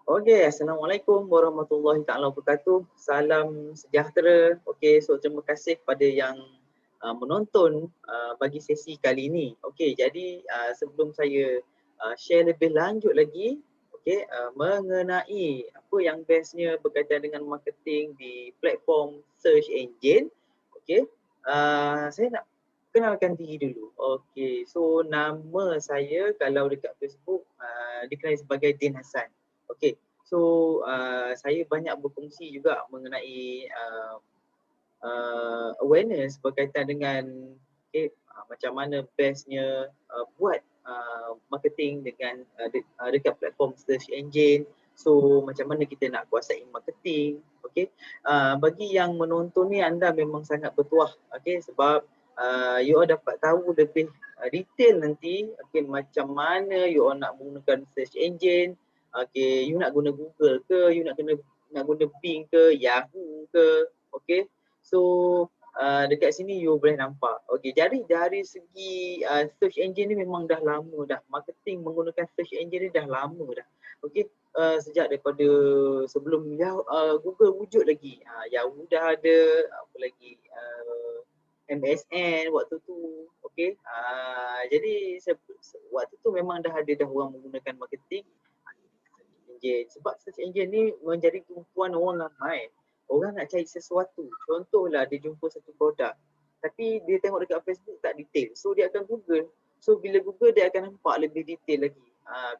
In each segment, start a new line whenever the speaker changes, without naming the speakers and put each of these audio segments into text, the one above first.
Okey, Assalamualaikum warahmatullahi taala wabarakatuh. Salam sejahtera. Okey, so terima kasih kepada yang menonton bagi sesi kali ini. Okey, jadi sebelum saya share lebih lanjut lagi, okey, mengenai apa yang bestnya berkaitan dengan marketing di platform search engine. Okey, saya nak kenalkan diri dulu. Okey, so nama saya kalau dekat Facebook dikenali sebagai Din Hassan. Okey, so saya banyak berkongsi juga mengenai awareness berkaitan dengan macam mana bestnya buat marketing dengan dekat platform search engine. So macam mana kita nak kuasai marketing. Okey, bagi yang menonton ni anda memang sangat bertuah, okey, sebab you all dapat tahu lebih detail nanti, okey, macam mana you all nak menggunakan search engine. Okey, you nak guna Google ke, you nak guna Bing ke, Yahoo ke, okey. So dekat sini you boleh nampak. Okey, jadi dari segi search engine ni memang dah lama dah. Marketing menggunakan search engine ni dah lama dah. Okey, sejak daripada sebelum Google wujud lagi. Yahoo dah ada, apa lagi, MSN waktu tu. Okey, jadi waktu tu memang dah ada dah orang menggunakan marketing engine. Sebab search engine ni menjadi tumpuan orang ramai. Orang nak cari sesuatu. Contohlah dia jumpa satu produk. Tapi dia tengok dekat Facebook tak detail. So dia akan Google. So bila Google dia akan nampak lebih detail lagi.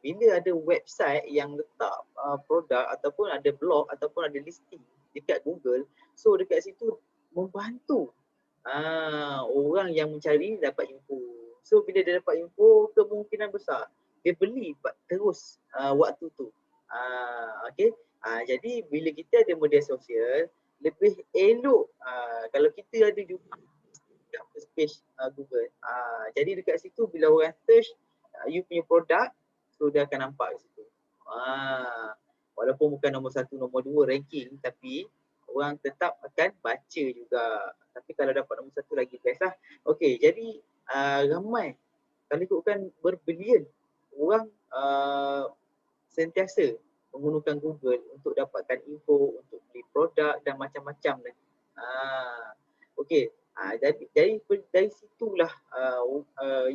Bila ada website yang letak produk ataupun ada blog ataupun ada listing dekat Google. So dekat situ membantu orang yang mencari dapat info. So bila dia dapat info, kemungkinan besar dia beli terus waktu tu. Okey. Jadi bila kita ada media sosial, lebih elok kalau kita ada juga first page Google. Jadi dekat situ bila orang search you punya produk, so dia akan nampak kat situ. Walaupun bukan nombor 1, nombor 2 ranking, tapi orang tetap akan baca juga. Tapi kalau dapat nombor 1 lagi best lah. Okey, jadi ramai, kalau ikutkan berbilion orang sentiasa menggunakan Google untuk dapatkan info, untuk beli produk dan macam-macam lagi. Okey, jadi dari situlah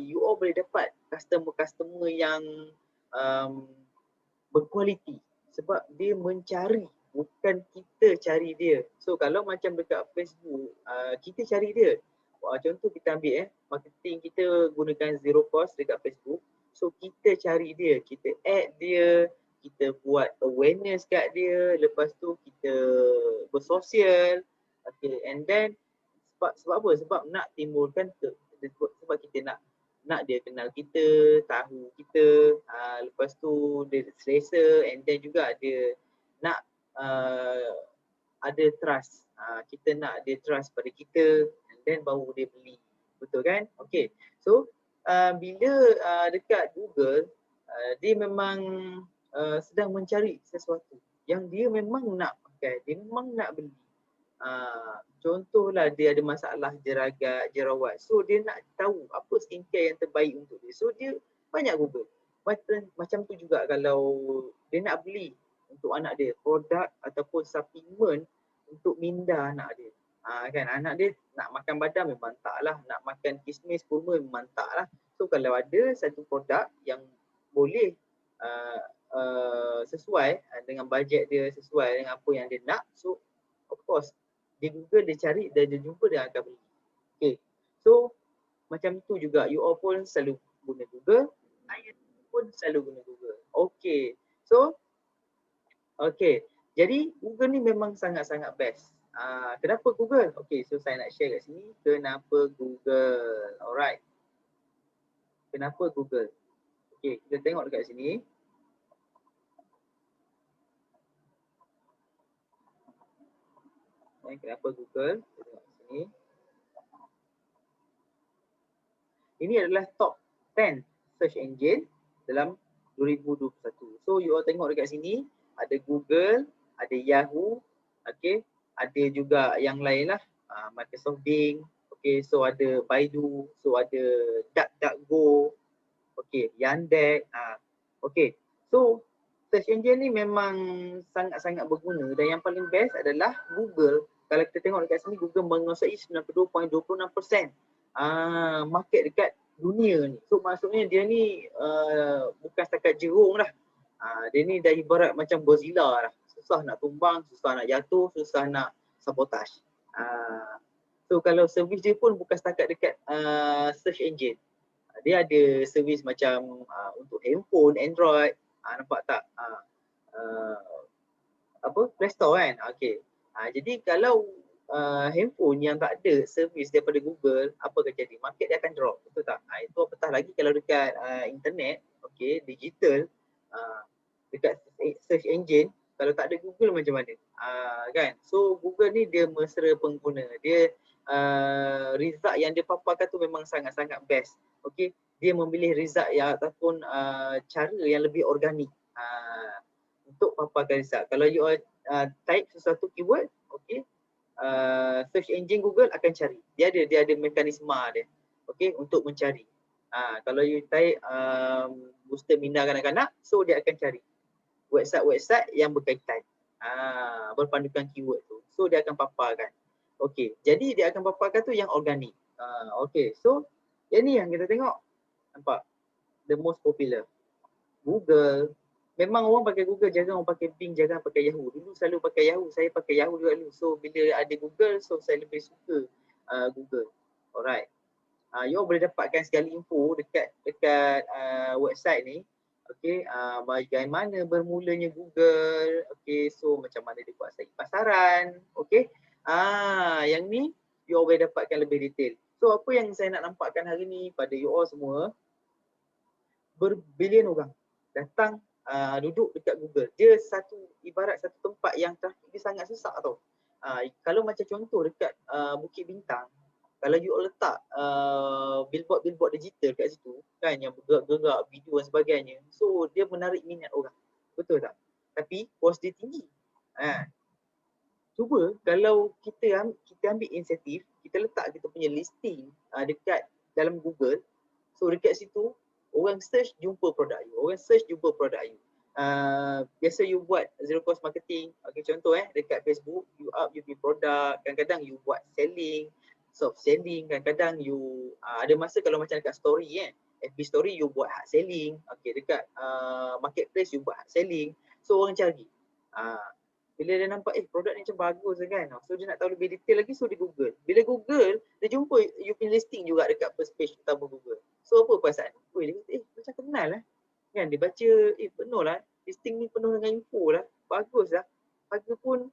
you all boleh dapat customer-customer yang berkualiti sebab dia mencari, bukan kita cari dia. So kalau macam dekat Facebook, kita cari dia. Contoh kita ambil marketing kita gunakan zero cost dekat Facebook. So kita cari dia, kita add dia, kita buat awareness kat dia, lepas tu kita bersosial. Okay, and then sebab apa? Sebab nak timbulkan sebab kita nak dia kenal kita, tahu kita, lepas tu dia selesa, and then juga dia nak ada trust. Kita nak dia trust pada kita, and then baru dia beli. Betul kan? Okay. So bila dekat Google, dia memang sedang mencari sesuatu yang dia memang nak pakai, dia memang nak beli. Contohlah dia ada masalah jerawat. So dia nak tahu apa skincare yang terbaik untuk dia. So dia banyak Google. Macam tu juga kalau dia nak beli untuk anak dia produk ataupun suplemen untuk minda anak dia. Kan anak dia nak makan badam memang tak lah, nak makan kismis kurma memang tak lah. So kalau ada satu produk yang boleh sesuai dengan bajet dia, sesuai dengan apa yang dia nak, so of course di Google dia cari dan dia jumpa, dia akan beli. Okay, so macam tu juga you all pun selalu guna Google, saya pun selalu guna Google. Okay, so jadi Google ni memang sangat-sangat best. Kenapa Google? Okay, so saya nak share kat sini kenapa Google. Alright, kenapa Google? Okay, kita tengok dekat sini. Kenapa Google? Kita tengok sini. Ini adalah top 10 search engine dalam 2021. So you all tengok dekat sini ada Google, ada Yahoo, okay, ada juga yang lain lah, Microsoft Bing, okay, so ada Baidu, so ada DuckDuckGo, okay, Yandex, okay. So search engine ni memang sangat-sangat berguna dan yang paling best adalah Google. Kalau kita tengok dekat sini, Google menguasai 92.26% market dekat dunia ni. So maksudnya dia ni bukan setakat jerung lah. Dia ni dah ibarat macam Godzilla lah. Susah nak tumbang, susah nak jatuh, susah nak sabotage. So kalau servis dia pun bukan setakat dekat search engine. Dia ada servis macam untuk handphone, Android, nampak tak? Play Store kan? Okay. Jadi kalau handphone yang tak ada servis daripada Google, apa akan jadi? Market dia akan drop, betul tak? Itu apatah lagi kalau dekat internet, okay, digital, dekat search engine, kalau tak ada Google macam mana? Kan? So Google ni dia mesra pengguna. Dia result yang dia paparkan tu memang sangat-sangat best. Okay, dia memilih result yang ataupun cara yang lebih organik untuk paparkan result. Kalau you type sesuatu keyword, okay, search engine Google akan cari. Dia ada mekanisme dia, okay, untuk mencari. Kalau you type booster minda kanak-kanak, so dia akan cari website-website yang berkaitan berpandukan keyword tu. So dia akan paparkan. Okay, jadi dia akan paparkan tu yang organik. Okay, so yang ni yang kita tengok. Nampak? The most popular. Google. Memang orang pakai Google, jangan orang pakai Bing, jangan pakai Yahoo. Dulu selalu pakai Yahoo, saya pakai Yahoo juga dulu. So bila ada Google, so saya lebih suka Google. Alright. You boleh dapatkan segala info dekat website ni. Okay, bagaimana bermulanya Google. Okay, so macam mana dia buat saing pasaran. Okay, yang ni you all boleh dapatkan lebih detail. So apa yang saya nak nampakkan hari ni pada you all semua, berbilion orang datang duduk dekat Google. Dia ibarat satu tempat yang trafik dia sangat susah tau. Kalau macam contoh dekat Bukit Bintang, kalau you letak billboard digital kat situ kan, yang bergerak-gerak video dan sebagainya, so dia menarik minat orang, betul tak? Tapi kos dia tinggi. Cuba kalau kita ambil inisiatif, kita letak kita punya listing dekat dalam Google, so dekat situ orang search jumpa produk you, orang search jumpa produk you. Biasa you buat zero cost marketing, okay, contoh dekat Facebook you up you punya produk, kadang-kadang you buat selling, soft selling, kadang-kadang you ada masa kalau macam dekat story FB story you buat hard selling, okay, dekat marketplace you buat hard selling, so orang cari. Bila dia nampak produk ni macam bagus kan, so dia nak tahu lebih detail lagi, so dia Google. Bila Google, dia jumpa you punya listing juga dekat first page utama Google. So apa perasaan? Dia kata macam kenal lah kan, dia baca penuh lah, listing ni penuh dengan info lah, bagus lah, harga pun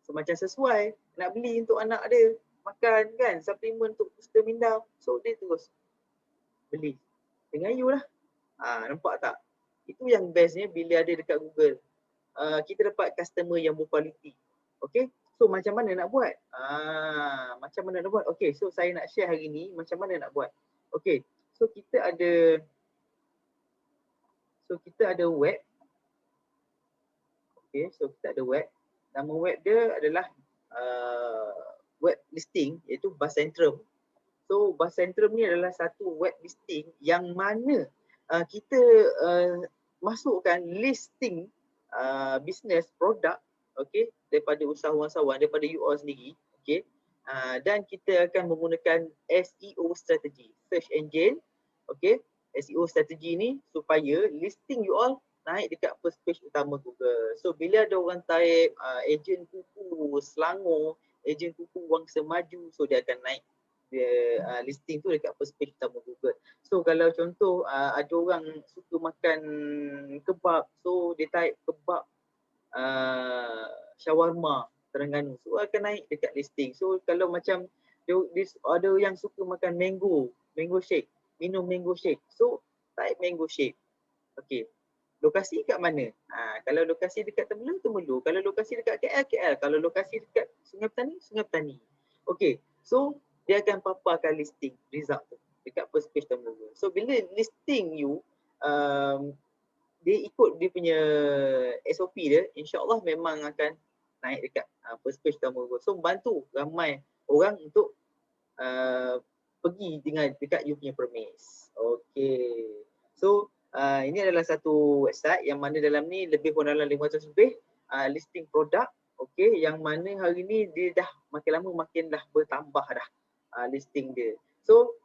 semacam sesuai, nak beli untuk anak dia makan kan, suplemen untuk booster minda, so dia terus beli dengan you lah. Nampak tak? Itu yang bestnya bila ada dekat Google. Kita dapat customer yang berkualiti. Okay, so macam mana nak buat? Macam mana nak buat? Okay, so saya nak share hari ni macam mana nak buat. Okay, so kita ada web. Okay, so kita ada web. Nama web dia adalah web listing, iaitu Basentrum. So Basentrum ni adalah satu web listing yang mana kita masukkan listing business produk, okay, daripada usahawan-usahawan, daripada you all sendiri, okay, dan kita akan menggunakan SEO strategi, search engine, okay, SEO strategi ni supaya listing you all naik dekat first page utama Google. So bila ada orang type ejen kuku Selangor, ejen kuku Wangsa Maju, so dia akan naik dia listing tu dekat first page utama Google. So kalau contoh ada orang suka makan kebab, so dia type kebab shawarma Terengganu, so akan naik dekat listing. So kalau macam ada yang suka makan mango shake, minum mango shake, so type mango shake. Okay, lokasi kat mana? Kalau lokasi dekat Temerloh, Temerloh. Kalau lokasi dekat KL, KL. Kalau lokasi dekat Sungai Petani, Sungai Petani. Okay, so dia akan paparkan listing result tu dekat first page Temerloh. So bila listing you dia ikut dia punya SOP dia, insyaAllah memang akan naik dekat first page Temerloh. So bantu ramai orang untuk pergi dengan dekat you punya premise. Okay, so ini adalah satu website yang mana dalam ni lebih kurang dalam 500 lebih listing produk. Okey, yang mana hari ni dia dah makin lama makin dah bertambah dah listing dia. So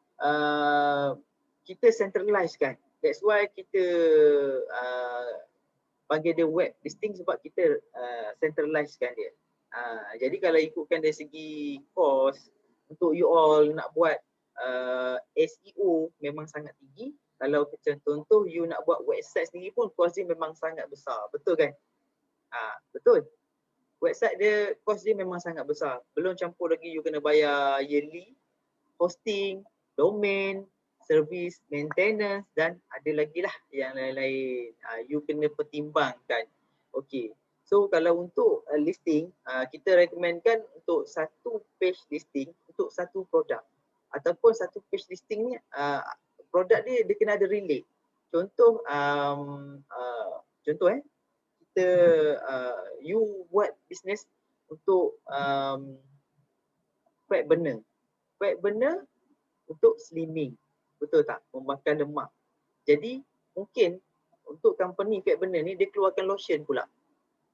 kita centralize kan. That's why kita panggil dia web listing sebab kita centralize kan dia. Jadi kalau ikutkan dari segi cost untuk you all nak buat SEO memang sangat tinggi. Kalau contoh you nak buat website sendiri pun cost dia memang sangat besar. Betul kan? Betul. Website dia cost dia memang sangat besar. Belum campur lagi you kena bayar yearly, hosting, domain, service, maintenance dan ada lagi lah yang lain-lain. You kena pertimbangkan. Okay. So kalau untuk listing, kita recommendkan untuk satu page listing untuk satu produk. Ataupun satu page listing ni produk dia kena ada relate. Contoh kita you buat bisnes untuk fat burner. Fat burner untuk slimming. Betul tak? Membakar lemak. Jadi mungkin untuk company fat burner ni dia keluarkan lotion pula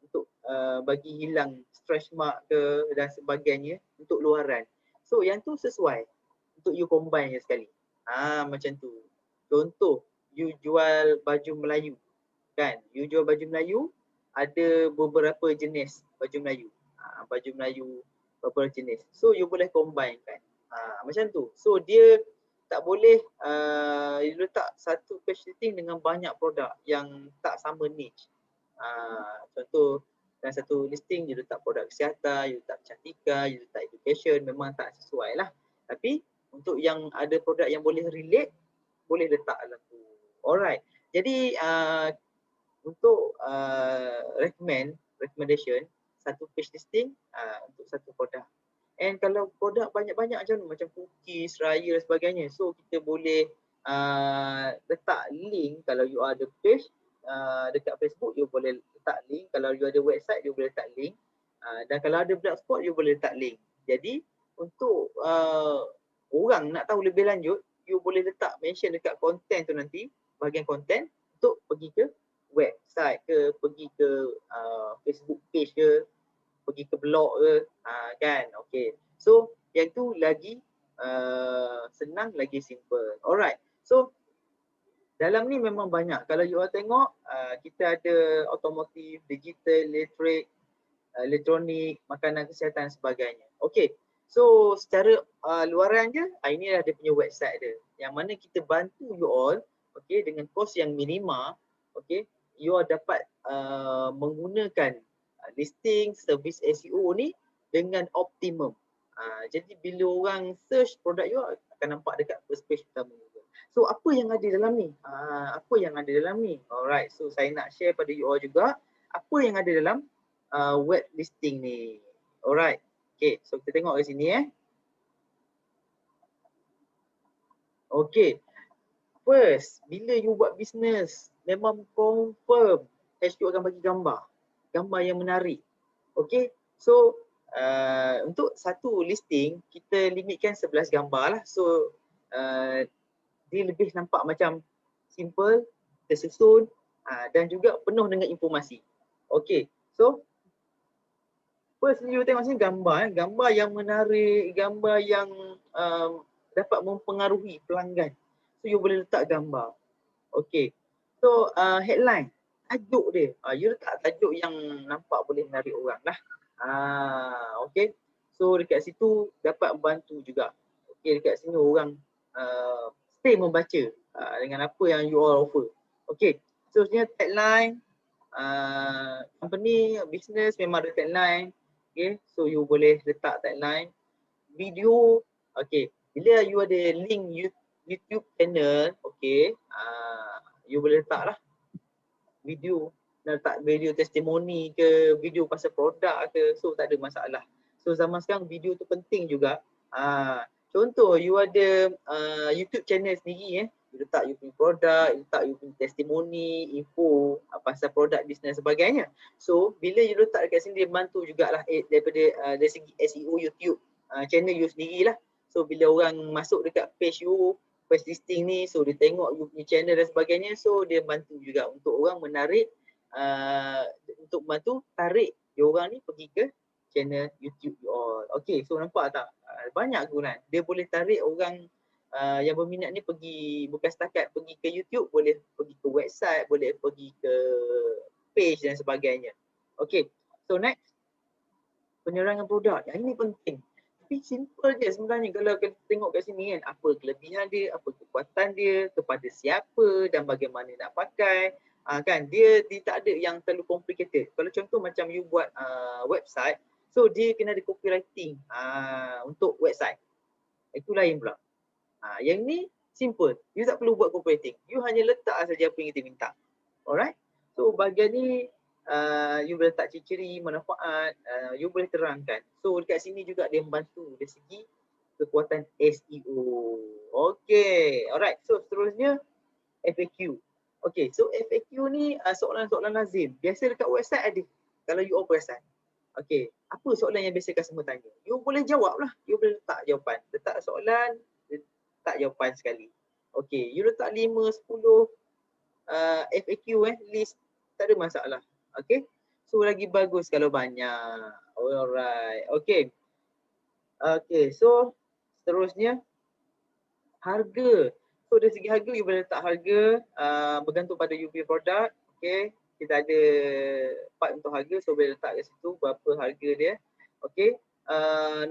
untuk bagi hilang stretch mark ke dan sebagainya untuk luaran. So yang tu sesuai untuk you combine je sekali. Macam tu. Contoh you jual baju Melayu kan. You jual baju Melayu ada beberapa jenis baju Melayu. Baju Melayu beberapa jenis. So you boleh combine kan. Macam tu. So dia tak boleh you letak satu page listing dengan banyak produk yang tak sama niche. Contoh dalam satu listing you letak produk kesihatan, you letak kecantikan, you letak education, memang tak sesuai lah. Tapi untuk yang ada produk yang boleh relate, boleh letak dalam tu. Alright. Jadi untuk recommendation satu page listing untuk satu produk. And kalau produk banyak-banyak macam cookies, raya dan sebagainya, so kita boleh letak link. Kalau you ada page dekat Facebook, you boleh letak link. Kalau you ada website, you boleh letak link. Dan kalau ada blogspot, you boleh letak link. Jadi untuk orang nak tahu lebih lanjut, you boleh letak mention dekat konten tu nanti, bahagian konten untuk pergi ke website ke, pergi ke Facebook page ke, pergi ke blog ke, kan. Okay. So yang tu lagi senang, lagi simple. Alright. So dalam ni memang banyak. Kalau you all tengok, kita ada otomotif, digital, elektrik, elektronik, makanan kesihatan dan sebagainya. Okay. So secara luaran je, ini dah dia punya website dia. Yang mana kita bantu you all, okay, dengan kos yang minima, okay, you all dapat menggunakan listing, service SEO ni dengan optimum. Jadi bila orang search produk you akan nampak dekat first page pertama. So apa yang ada dalam ni? Apa yang ada dalam ni? Alright, so saya nak share pada you all juga apa yang ada dalam web listing ni. Alright. Okay, so kita tengok ke sini Okay. First, bila you buat bisnes, memang confirm HQ akan bagi gambar. Gambar yang menarik. Okay, so untuk satu listing, kita limitkan 11 gambar lah. So, dia lebih nampak macam simple, tersusun dan juga penuh dengan informasi. Okay, so first you tengok sini gambar. Gambar yang menarik, gambar yang dapat mempengaruhi pelanggan. So you boleh letak gambar. Okay. So headline, tajuk dia. You letak tajuk yang nampak boleh menarik orang lah. Okay. So dekat situ dapat membantu juga. Okay, dekat sini orang stay membaca dengan apa yang you all offer. Okay. So sebenarnya tagline, company, business memang ada tagline. Okay. So you boleh letak tagline. Video, okay. Bila you ada link YouTube channel, okay, you boleh letak lah video, letak video testimoni ke, video pasal produk ke, so tak ada masalah. So zaman sekarang video tu penting juga. Contoh you ada YouTube channel sendiri you letak you punya produk, you letak you punya testimoni, info pasal produk, bisnes sebagainya. So bila you letak dekat sini dia bantu jugalah daripada dari segi SEO YouTube channel you sendirilah. So bila orang masuk dekat page you, page listing ni, so dia tengok you punya channel dan sebagainya, so dia bantu juga untuk orang menarik untuk bantu tarik dia orang ni pergi ke channel YouTube you all. Okay, so nampak tak? Banyak kegunaan. Dia boleh tarik orang yang berminat ni pergi, bukan setakat pergi ke YouTube, boleh pergi ke website, boleh pergi ke page dan sebagainya. Okay, so next, penerangan produk. Yang ini penting. Tapi simple je sebenarnya kalau kita tengok kat sini kan, apa kelebihan dia, apa kekuatan dia, kepada siapa dan bagaimana nak pakai. Kan dia tak ada yang terlalu complicated. Kalau contoh macam you buat website, so dia kena ada copywriting untuk website. Itu lain pula. Yang ni simple. You tak perlu buat copywriting. You hanya letak saja apa yang kita minta. Alright? So bahagian ni you boleh letak ciri-ciri, manfaat, you boleh terangkan. So dekat sini juga dia membantu dari segi kekuatan SEO. Okay, alright. So seterusnya FAQ. Okay, so FAQ ni soalan-soalan lazim. Biasa dekat website ada. Kalau you open website. Okay, apa soalan yang biasa customer tanya? You boleh jawab lah. You boleh letak jawapan. Letak soalan, letak jawapan sekali. Okay, you letak 5, 10 FAQ list, tak ada masalah. Okay, so lagi bagus kalau banyak. Alright, okay. Okay, so seterusnya harga. So dari segi harga, you boleh letak harga bergantung pada you punya produk. Okay, kita ada part untuk harga, so boleh letak kat situ berapa harga dia. Okay,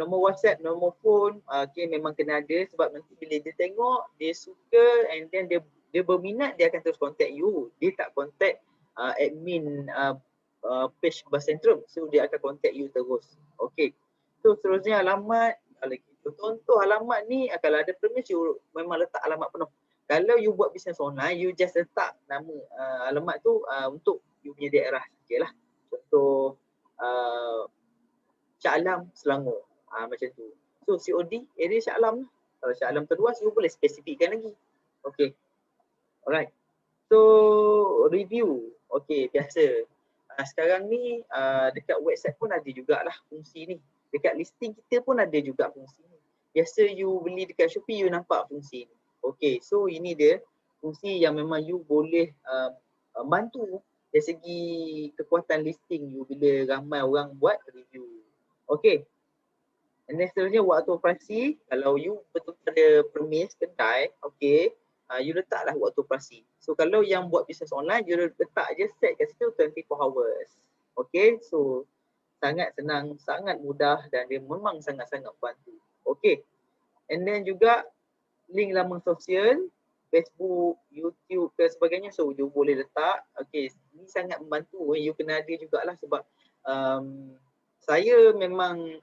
nombor WhatsApp, nombor phone, okay, memang kena ada sebab nanti bila dia tengok, dia suka and then dia berminat, dia akan terus contact you. Dia tak contact admin page Bus Centrum, so dia akan contact you terus. Okay, so seterusnya alamat. Contoh alamat ni kalau ada premis you memang letak alamat penuh. Kalau you buat bisnes online, you just letak nama alamat tu untuk you punya daerah sajalah. Contoh Shah Alam, Selangor. Macam tu. So COD area Shah Alam lah. Kalau Shah Alam terluas, you boleh spesifikkan lagi. Okay. Alright. So review. Okay, biasa. Sekarang ni dekat website pun ada jugalah fungsi ni. Dekat listing kita pun ada juga fungsi ni. Biasa you beli dekat Shopee, you nampak fungsi ni. Okay, so ini dia fungsi yang memang you boleh bantu dari segi kekuatan listing you bila ramai orang buat review. Okay. And then seterusnya waktu operasi, kalau you betul ada premis kedai, okay, you letaklah waktu operasi. So kalau yang buat bisnes online, you letak je set kat situ 24 hours. Okay, so sangat senang, sangat mudah dan dia memang sangat-sangat bantu. Okay, and then juga link laman sosial, Facebook, YouTube dan sebagainya, so you boleh letak. Okay, ini sangat membantu. You kena ada jugalah sebab saya memang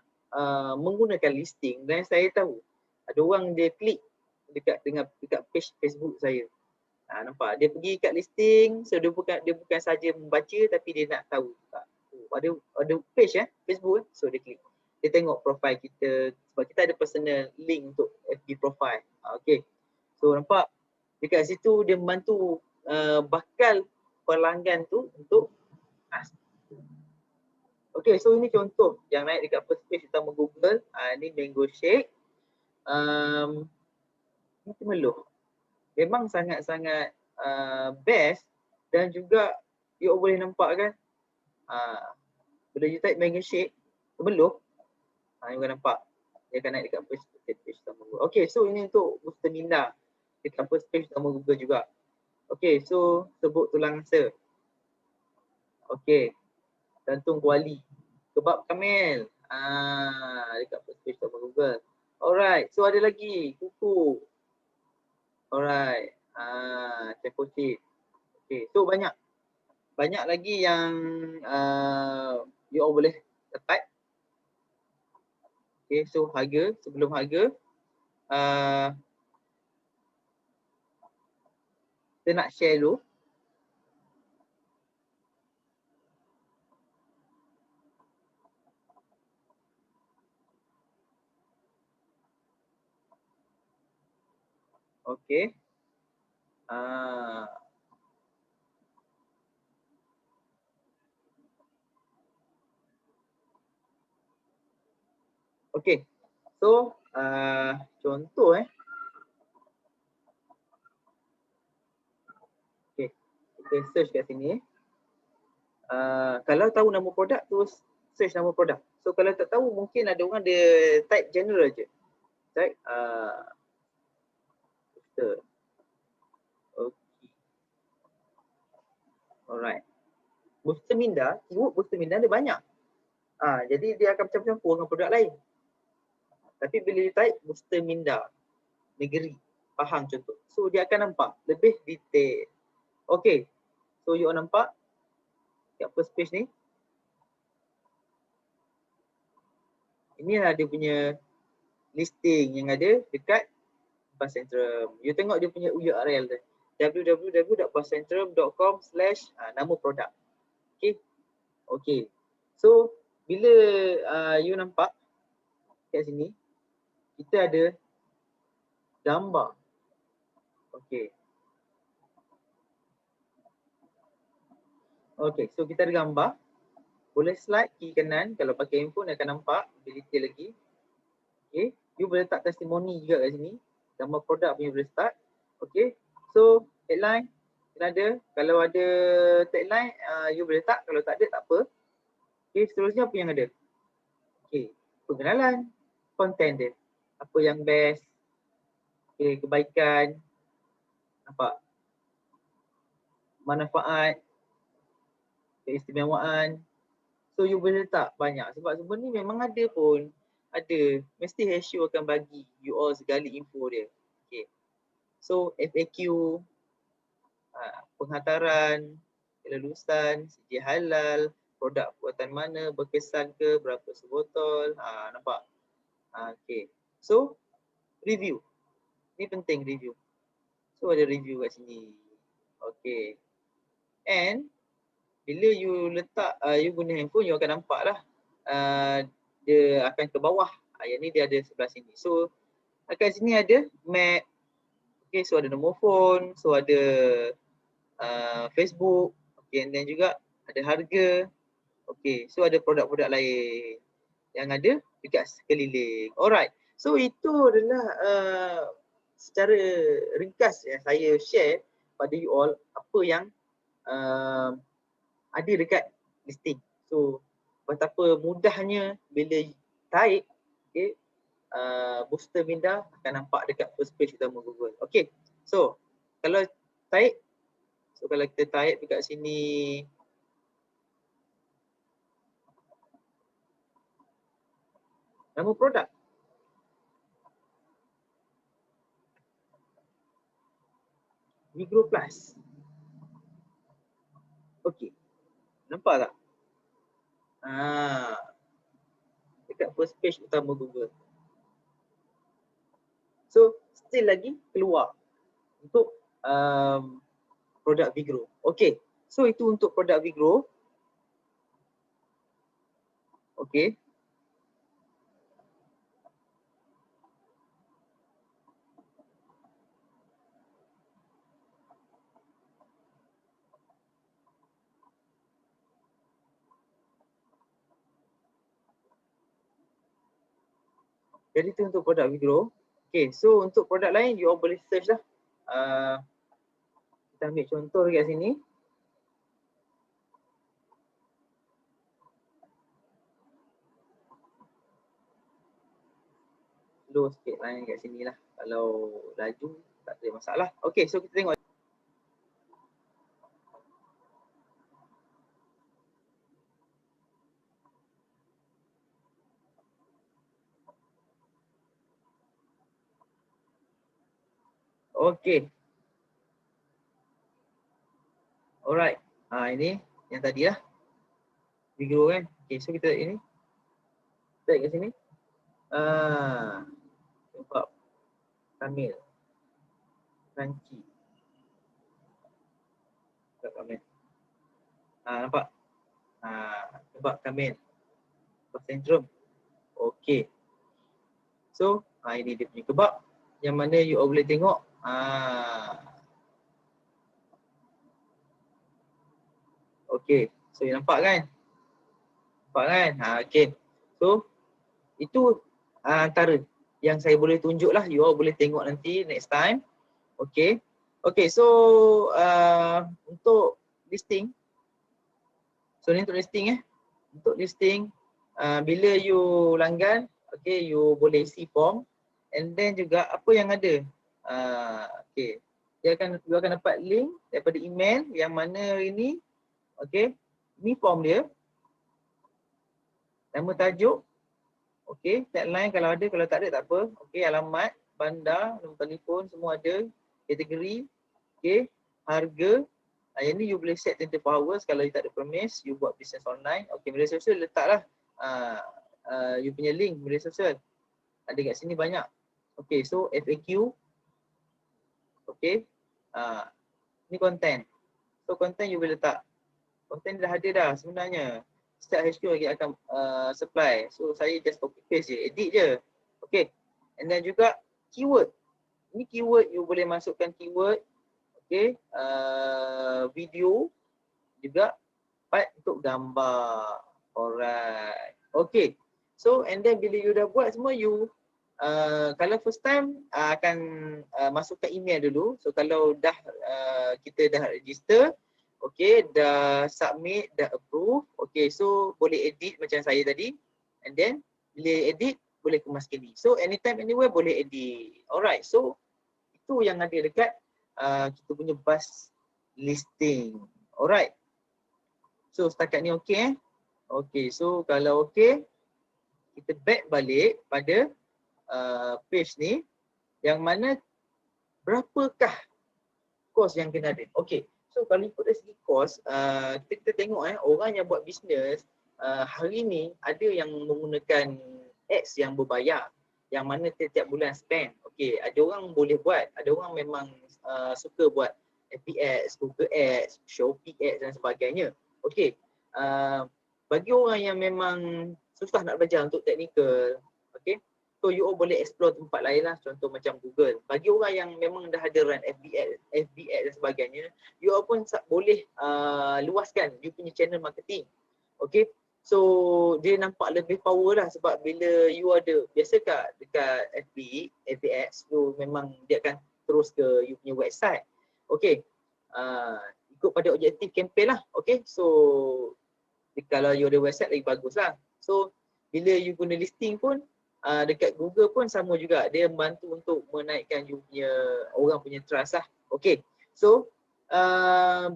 menggunakan listing dan saya tahu ada orang dia klik dekat page Facebook saya. Nampak dia pergi kat listing, so dia bukan saja membaca tapi dia nak tahu tak. Ada page Facebook so dia klik. Dia tengok profile kita sebab kita ada personal link untuk FB profile. Okay. So nampak dekat situ dia membantu bakal pelanggan tu untuk okay, so ini contoh yang naik dekat first page utama Google. Ini Mango Shake. Ini Temeloh. Memang sangat-sangat best dan juga you boleh nampak kan. Bila you type Mango Shake, Temeloh, you akan nampak. Dia akan naik dekat first page utama Google. Okay, so ini untuk Mustemina dekat first page utama Google juga. Okay, so sebut tulang rasa. Okay. Jantung kuali, kebab kamel, dekat first page utama Google. Alright, so ada lagi kuku. Alright, cekocit. Okay, so banyak lagi yang you all boleh dapat. Okay, so harga, sebelum harga, kita nak share dulu. Okay. Okay. So contoh Kita search kat sini. Kalau tahu nama produk, terus search nama produk. So kalau tak tahu, mungkin ada orang dia type general je. Type booster. Okay. Alright. Booster minda, keyword booster minda ada banyak. Jadi dia akan campur-campur dengan produk lain. Tapi bila dia type booster minda, negeri, Pahang contoh. So dia akan nampak lebih detail. Okay. So you all nampak kat first page ni. Inilah dia punya listing yang ada dekat Basentrum. You tengok dia punya URL tu. www.basentrum.com/nama produk. Okay. Okay. So bila you nampak kat sini, kita ada gambar. Okay. Okay, so kita ada gambar. Boleh slide kiri kanan. Kalau pakai handphone akan nampak lebih detail lagi. Okay, you boleh letak testimoni juga kat sini. Gambar produk punya boleh start. Okay, so headline kena ada. Kalau ada tagline, you boleh letak. Kalau tak ada, tak apa. Okay, seterusnya apa yang ada? Okay, pengenalan konten dia. Apa yang best. Okay, kebaikan. Nampak? Manfaat. Keistimewaan. So you boleh letak banyak. Sebab semua ni memang ada pun. Ada. Mesti Hashu akan bagi you all segala info dia. Okay. So FAQ. Penghantaran. Kelulusan. Sedia halal. Produk buatan mana. Berkesan ke. Berapa sebotol. Nampak? Okay. So review. Ni penting review. So ada review kat sini. Okay. And bila you letak, you guna handphone, you akan nampak lah. Dia akan ke bawah. Yang ni dia ada sebelah sini. So kat sini ada map. Okay, so ada nombor phone. So ada Facebook. Okay, and then juga ada harga. Okay, so ada produk-produk lain yang ada dekat sekeliling. Alright, so itu adalah secara ringkas yang saya share pada you all apa yang ada dekat listing. So betapa mudahnya bila type, okay, booster minda akan nampak dekat first page utama Google. Okay, so kalau type, so kalau kita type dekat sini, nama produk. Vigro Plus. Okay. Nampak tak? Dekat first page utama Google. So, still lagi keluar untuk produk Vigro. Okay. So, itu untuk produk Vigro. Okay. Jadi itu untuk produk Vigro. Okay, so untuk produk lain you all boleh search lah. Kita ambil contoh dekat sini. Slow sikit line kat sini lah. Kalau laju tak ada masalah. Okay, so kita tengok. Okay. Alright. Ini yang tadi lah. Vigro kan. Okay, so kita ini. Kita kat sini. Nampak. Kamil. Crunchy. Nampak Kamil. Nampak. Nampak Kamil. Basentrum. Okay. So, ini dia punya kebab. Yang mana you all boleh tengok. Okay. So, you nampak kan? Nampak kan? Okay. So, itu antara yang saya boleh tunjuk lah. You all boleh tengok nanti next time. Okay. Okay, so untuk listing, so ni untuk listing untuk listing, bila you langgan, okay, you boleh isi form, and then juga apa yang ada, okay, you akan dapat link daripada email yang mana ini, okay, ni form dia, nama tajuk, okay, tagline kalau ada, kalau tak ada tak apa, okay, alamat, bandar, nombor telefon semua ada, kategori, okay, harga. Yang ni you boleh set 24 hours kalau you tak ada premise, you buat business online. Okay, media sosial letaklah you punya link media sosial. Ada kat sini banyak. Okay, so FAQ. Okay, ni content. So content you boleh letak. Content dah ada dah sebenarnya. Setiap HQ lagi akan supply. So saya just copy paste je, edit je. Okay, and then juga keyword. Ni keyword you boleh masukkan keyword. Okay, video juga part untuk gambar. Alright. Okay. So and then bila you dah buat semua, you kalau first time akan masukkan email dulu. So kalau dah kita dah register, okay, dah submit, dah approve, okay, so boleh edit macam saya tadi, and then bila edit boleh kemaskan ni. So anytime anywhere boleh edit. Alright. So itu yang ada dekat kita punya bus listing. Alright. So setakat ni okey okey, so kalau okey, kita back balik pada page ni yang mana berapakah kos yang kena ada. Okey. So kalau ikut dari segi kos, kita tengok orang yang buat bisnes hari ni ada yang menggunakan ads yang berbayar yang mana setiap bulan spend. Okey, ada orang boleh buat, ada orang memang suka buat FB ads, Google ads, Shopee ads dan sebagainya. Okey, bagi orang yang memang susah nak belajar untuk technical, okey, so you all boleh explore tempat lain lah, contoh macam Google. Bagi orang yang memang dah ada run FB ads dan sebagainya, you all pun boleh luaskan you punya channel marketing. Okey, so dia nampak lebih power lah sebab bila you ada biasa dekat FB ads, you memang dia akan terus ke you punya website. Okey, ikut pada objektif campaign lah. Okey, so kalau you ada website lagi bagus lah. So bila you guna listing pun dekat Google pun sama juga, dia membantu untuk menaikkan you punya orang punya trust lah. Okey, so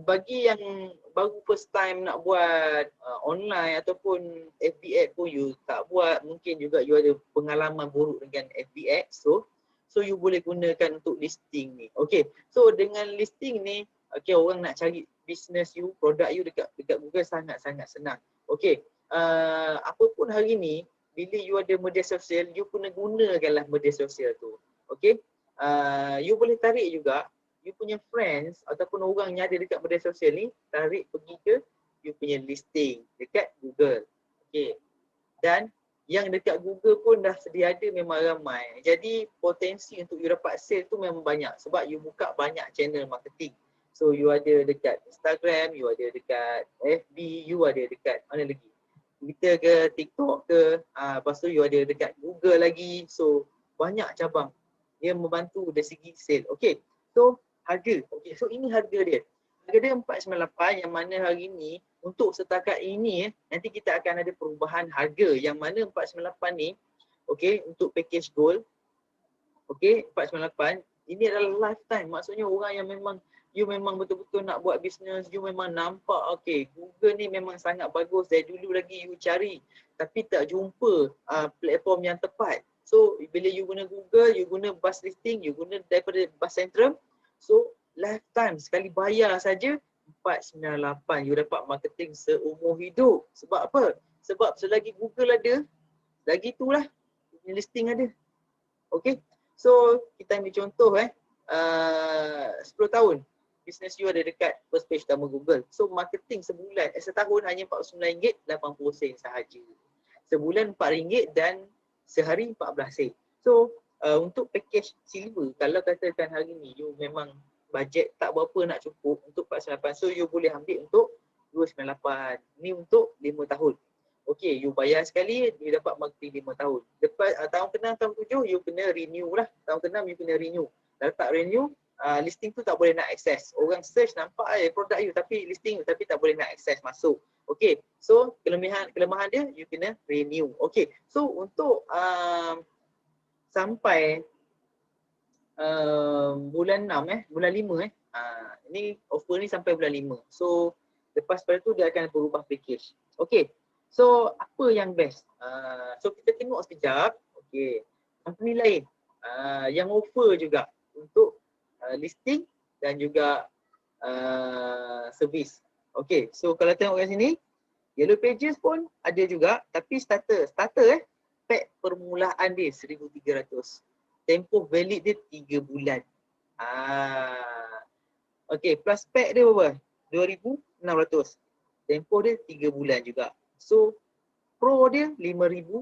bagi yang baru first time nak buat online ataupun FB ad pun you tak buat, mungkin juga you ada pengalaman buruk dengan FB ad, so you boleh gunakan untuk listing ni. Okey, so dengan listing ni, okey, orang nak cari business you, produk you dekat Google sangat-sangat senang. Okey, apa pun hari ni bila you ada media sosial, you kena gunakanlah media sosial tu. Okey, you boleh tarik juga you punya friends ataupun orang yang ada dekat media sosial ni, tarik pergi ke you punya listing dekat Google. Okey, dan yang dekat Google pun dah sedia ada memang ramai. Jadi potensi untuk you dapat sale tu memang banyak sebab you buka banyak channel marketing. So you ada dekat Instagram, you ada dekat FB, you ada dekat mana lagi? Twitter ke, TikTok ke, lepas tu you ada dekat Google lagi. So banyak cabang. Dia membantu dari segi sale. Okey, so harga. Okey, so ini harga dia. Harga dia 498 yang mana hari ni untuk setakat ini nanti kita akan ada perubahan harga yang mana 498 ni, okey, untuk package gold. Okey, 498 ini adalah lifetime. Maksudnya orang yang memang you memang betul-betul nak buat bisnes, you memang nampak okey, Google ni memang sangat bagus dari dulu lagi you cari tapi tak jumpa platform yang tepat. So bila you guna Google, you guna bus listing, you guna daripada bus centrum, so lifetime sekali bayar saja 498 you dapat marketing seumur hidup. Sebab apa? Sebab selagi Google ada, lagi itulah listing ada. Okey. So kita ambil contoh 10 tahun bisnes you ada dekat first page utama Google. So marketing sebulan, setahun hanya RM49.80 sahaja. Sebulan RM4 dan sehari 14 sen. So untuk package silver, kalau katakan hari ni you memang bajet tak berapa nak cukup untuk 498, so you boleh ambil untuk 298. Ni untuk 5 tahun. Okey, you bayar sekali, you dapat marketing 5 tahun. Lepas tahun ke-6, tahun ke-7, you kena renew lah. Tahun ke-6 you kena renew. Kalau tak renew, listing tu tak boleh nak akses. Orang search nampak produk you tapi listing you tapi tak boleh nak akses masuk. Okay, so kelemahan dia you kena renew. Okay, so untuk sampai bulan 6 bulan 5 ini offer ni sampai bulan 5. So lepas pada tu dia akan berubah package. Okay, so apa yang best? So kita tengok sekejap. Okay, company lain yang offer juga untuk listing dan juga servis. Okay, so kalau tengok kat sini, Yellow Pages pun ada juga tapi starter pack permulaan dia 1,300. Tempoh valid dia 3 bulan. Okay, plus pack dia berapa? 2,600. Tempoh dia 3 bulan juga. So pro dia 5,000,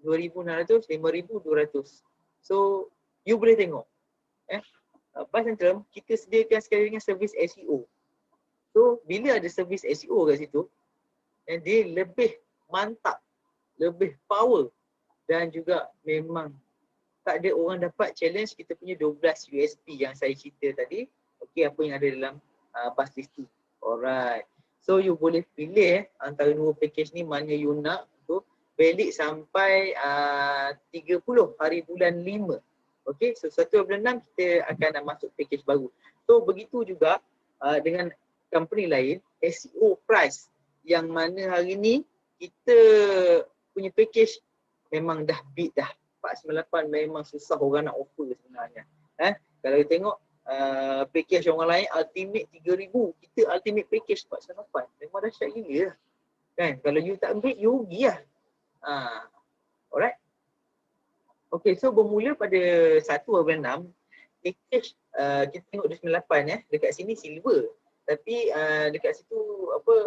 2,600, 5,200. So you boleh tengok. Bus and Tram kita sediakan sekali dengan servis SEO. So bila ada servis SEO kat situ, dia lebih mantap, lebih power dan juga memang tak ada orang dapat challenge kita punya 12 USP yang saya cerita tadi. Okay, apa yang ada dalam bus listing. Alright. So you boleh pilih antara dua package ni mana you nak tu, valid sampai 30 hari bulan 5. Okay, so 1 bulan 6 kita akan masuk package baru. So begitu juga dengan company lain, SEO price yang mana hari ni kita punya package memang dah beat dah. 498 memang susah orang nak offer sebenarnya. Kalau you tengok package orang lain ultimate 3,000, kita ultimate package 498. Memang dahsyat gila lah. Kan? Kalau you tak ambil, you rugi lah. Alright. Okay, so bermula pada 1 bulan 6, package kita tengok 298 dekat sini silver. Tapi dekat situ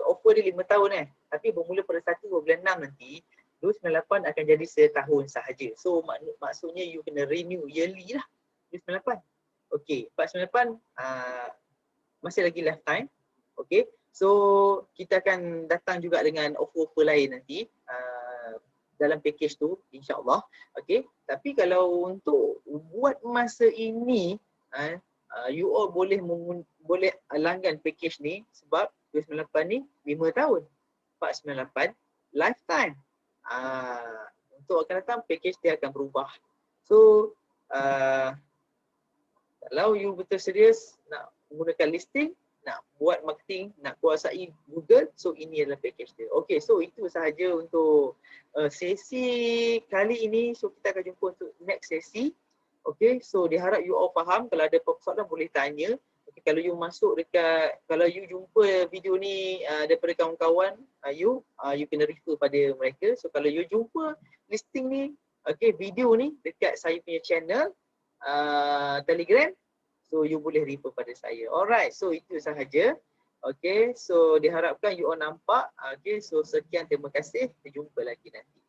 offer dia 5 tahun Tapi bermula pada 1 bulan 6 nanti 298 akan jadi setahun sahaja. So maksudnya you kena renew yearly lah 298. Okay, 498 masih lagi lifetime. Okay, so kita akan datang juga dengan offer-offer lain nanti dalam package tu, insyaAllah. Okay, tapi kalau untuk buat masa ini you all boleh langgan package ni sebab 298 ni 5 tahun, 498 lifetime. Untuk akan datang package dia akan berubah. So kalau you betul serius nak menggunakan listing, nak buat marketing, nak kuasai Google, so ini adalah package dia. Okay, so itu sahaja untuk sesi kali ini. So kita akan jumpa untuk next sesi. Okay, so diharap you all faham. Kalau ada soalan boleh tanya. Okay, kalau you kalau you jumpa video ni daripada kawan-kawan you kena refer pada mereka. So kalau you jumpa listing ni, okay, video ni dekat saya punya channel Telegram, so you boleh refer pada saya. Alright, so itu sahaja. Okay, so diharapkan you all nampak. Okay, so sekian, terima kasih. Kita jumpa lagi nanti.